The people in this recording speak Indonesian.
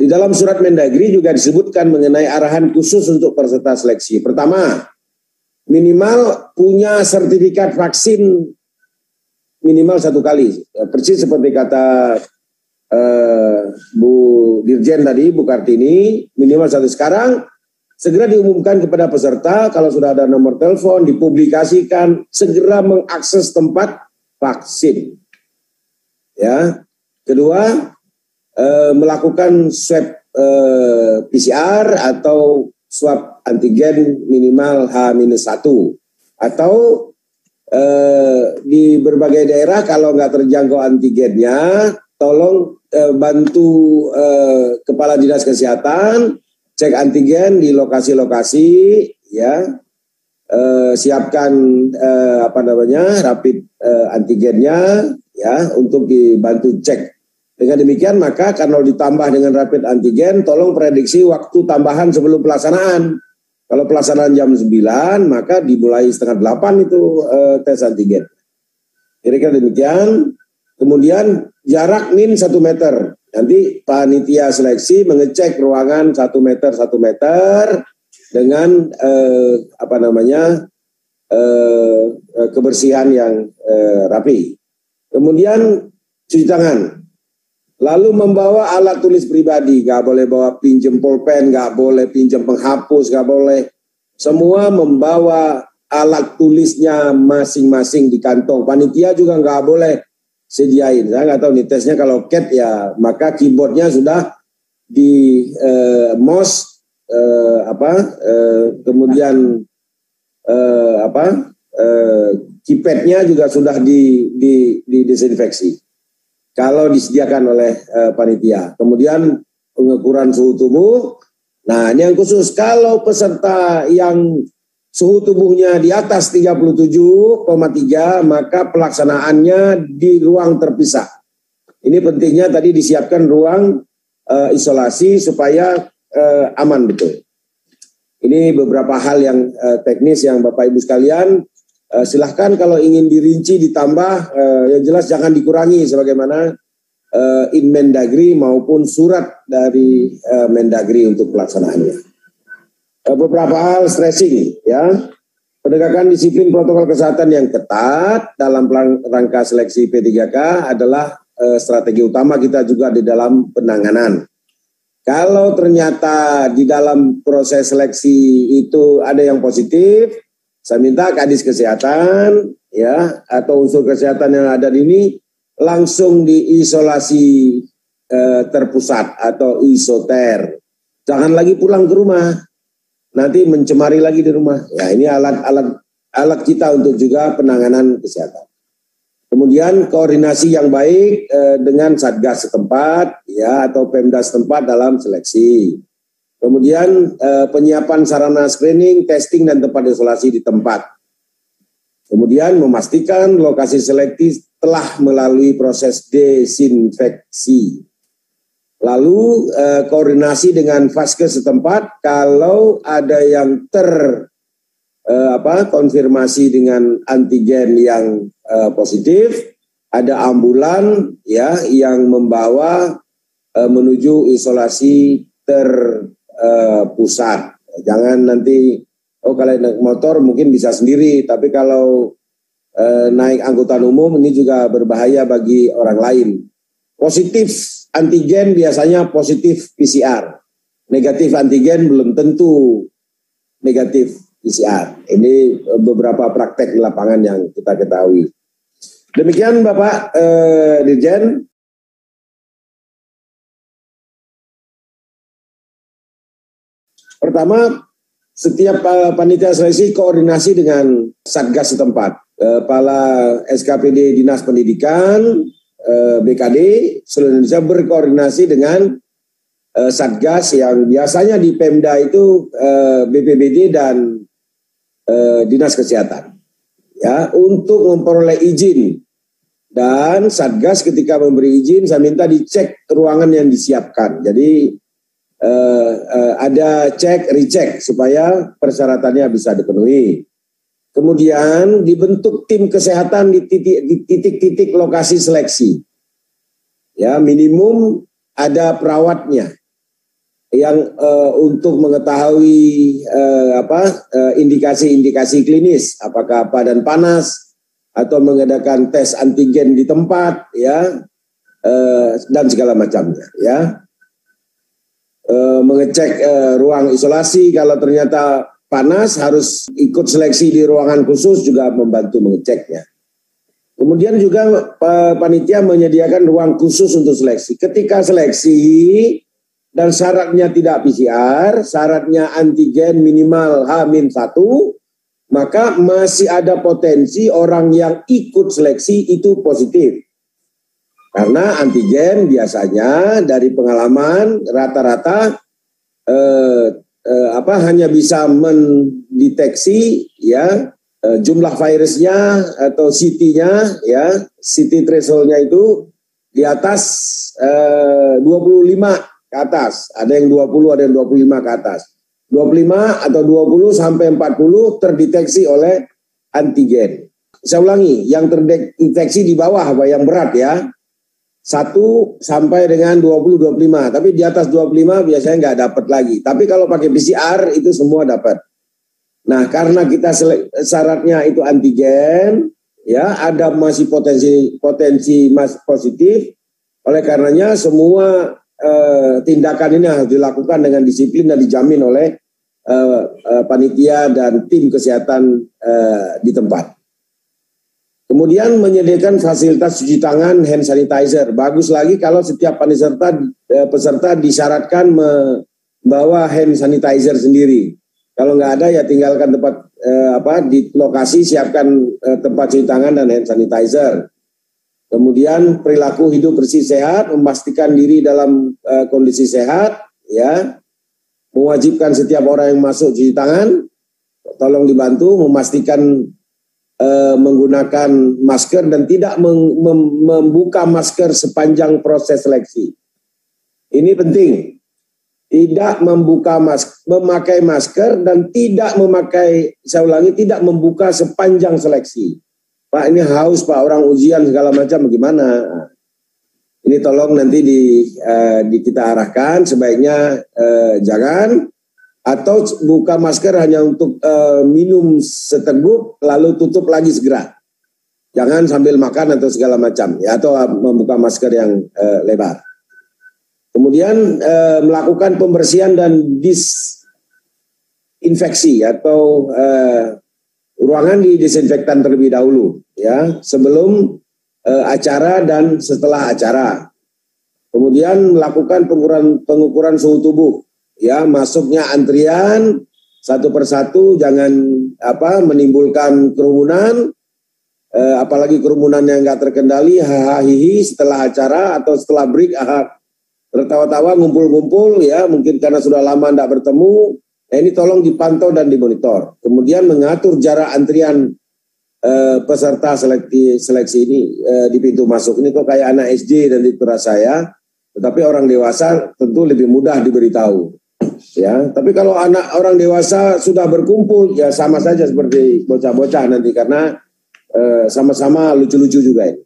Di dalam surat Mendagri juga disebutkan mengenai arahan khusus untuk peserta seleksi. Pertama, minimal punya sertifikat vaksin minimal 1 kali. Persis seperti kata Bu Dirjen tadi, Bu Kartini, minimal 1. Sekarang segera diumumkan kepada peserta, kalau sudah ada nomor telepon, dipublikasikan, segera mengakses tempat vaksin. Ya. Kedua, melakukan swab PCR atau swab antigen minimal H-1. Atau di berbagai daerah kalau nggak terjangkau antigennya, tolong bantu Kepala Dinas Kesehatan cek antigen di lokasi-lokasi, ya. Siapkan rapid antigennya, ya, untuk dibantu cek. Dengan demikian maka kalau ditambah dengan rapid antigen, tolong prediksi waktu tambahan sebelum pelaksanaan. Kalau pelaksanaan jam 9, maka dimulai setengah 8 itu tes antigen. Kira-kira demikian. Kemudian jarak min 1 meter. Nanti panitia seleksi mengecek ruangan 1 meter dengan kebersihan yang rapi. Kemudian cuci tangan. Lalu membawa alat tulis pribadi, nggak boleh bawa pinjem pulpen, nggak boleh pinjem penghapus, nggak boleh. Semua membawa alat tulisnya masing-masing di kantong. Panitia juga nggak boleh sediain. Saya nggak tahu nih tesnya kalau CAT ya, maka keyboardnya sudah di mouse, kemudian keypadnya juga sudah didesinfeksi. Kalau disediakan oleh panitia. Kemudian pengukuran suhu tubuh. Nah, ini yang khusus. Kalau peserta yang suhu tubuhnya di atas 37,3, maka pelaksanaannya di ruang terpisah. Ini pentingnya tadi disiapkan ruang isolasi supaya aman betul. Ini beberapa hal yang teknis yang Bapak Ibu sekalian, silahkan kalau ingin dirinci ditambah, yang jelas jangan dikurangi sebagaimana Inmendagri maupun surat dari Mendagri untuk pelaksanaannya. Beberapa hal stressing, ya, penegakan disiplin protokol kesehatan yang ketat dalam rangka seleksi P3K adalah strategi utama kita juga di dalam penanganan. Kalau ternyata di dalam proses seleksi itu ada yang positif, saya minta Kadis Kesehatan, ya, atau unsur kesehatan yang ada di ini langsung diisolasi terpusat atau isoter. Jangan lagi pulang ke rumah, nanti mencemari lagi di rumah. Ya, ini alat kita untuk juga penanganan kesehatan. Kemudian koordinasi yang baik dengan Satgas setempat, ya, atau Pemda setempat dalam seleksi. Kemudian penyiapan sarana screening, testing, dan tempat isolasi di tempat. Kemudian memastikan lokasi seleksi telah melalui proses desinfeksi. Lalu koordinasi dengan Vaskes setempat kalau ada yang konfirmasi dengan antigen yang positif, ada ambulan, ya, yang membawa menuju isolasi terpusat. Jangan nanti kalau naik motor mungkin bisa sendiri, tapi kalau naik angkutan umum ini juga berbahaya bagi orang lain. Positif antigen biasanya positif PCR. Negatif antigen belum tentu negatif PCR. Ini beberapa praktek di lapangan yang kita ketahui. Demikian Bapak Dirjen. Pertama, setiap panitia seleksi koordinasi dengan Satgas setempat. Kepala SKPD Dinas Pendidikan, BKD seluruh Indonesia berkoordinasi dengan Satgas yang biasanya di Pemda itu BPBD dan Dinas Kesehatan, ya, untuk memperoleh izin. Dan Satgas ketika memberi izin saya minta dicek ruangan yang disiapkan. Jadi ada cek recheck supaya persyaratannya bisa dipenuhi. Kemudian dibentuk tim kesehatan di titik-titik lokasi seleksi. Ya, minimum ada perawatnya. yang untuk mengetahui indikasi-indikasi klinis, apakah badan panas atau mengadakan tes antigen di tempat, ya, dan segala macamnya, ya. Mengecek ruang isolasi, kalau ternyata panas harus ikut seleksi di ruangan khusus, juga membantu mengeceknya. Kemudian juga panitia menyediakan ruang khusus untuk seleksi. Ketika seleksi dan syaratnya tidak PCR, syaratnya antigen minimal H-1, maka masih ada potensi orang yang ikut seleksi itu positif. Karena antigen biasanya dari pengalaman rata-rata hanya bisa mendeteksi, ya, jumlah virusnya atau CT-nya, ya, CT threshold-nya itu di atas 25 ke atas. Ada yang 20, ada yang 25 ke atas. 25 atau 20 sampai 40 terdeteksi oleh antigen. Saya ulangi, yang terdeteksi di bawah apa yang berat, ya. 1 sampai dengan 20-25. Tapi di atas 25 biasanya nggak dapat lagi. Tapi kalau pakai PCR itu semua dapat. Nah, karena kita syaratnya itu antigen, ya, ada masih potensi masih positif. Oleh karenanya semua tindakan ini harus dilakukan dengan disiplin dan dijamin oleh panitia dan tim kesehatan di tempat. Kemudian menyediakan fasilitas cuci tangan, hand sanitizer. Bagus lagi kalau setiap peserta disyaratkan membawa hand sanitizer sendiri. Kalau nggak ada, ya tinggalkan tempat di lokasi, siapkan tempat cuci tangan dan hand sanitizer. Kemudian perilaku hidup bersih sehat, memastikan diri dalam kondisi sehat, ya, mewajibkan setiap orang yang masuk cuci tangan, tolong dibantu memastikan menggunakan masker dan tidak membuka masker sepanjang proses seleksi. Ini penting, tidak memakai masker dan tidak memakai, saya ulangi, tidak membuka sepanjang seleksi. Pak, ini haus Pak, orang ujian segala macam, bagaimana? Ini tolong nanti kita arahkan, sebaiknya jangan, atau buka masker hanya untuk minum seteguk lalu tutup lagi segera. Jangan sambil makan atau segala macam, ya, atau membuka masker yang lebar. Kemudian melakukan pembersihan dan disinfeksi atau ruangan didesinfektan terlebih dahulu, ya, sebelum acara dan setelah acara. Kemudian melakukan pengukuran suhu tubuh, ya, masuknya antrian satu persatu, jangan menimbulkan kerumunan, apalagi kerumunan yang nggak terkendali, hahaha setelah acara atau setelah break, tertawa-tawa, ngumpul-ngumpul, ya, mungkin karena sudah lama nggak bertemu. Nah, ini tolong dipantau dan dimonitor. Kemudian mengatur jarak antrian peserta seleksi ini di pintu masuk. Ini kok kayak anak SD dan itu saya, tetapi orang dewasa tentu lebih mudah diberitahu. Ya, tapi kalau orang dewasa sudah berkumpul, ya sama saja seperti bocah-bocah nanti, karena sama-sama lucu-lucu juga ini.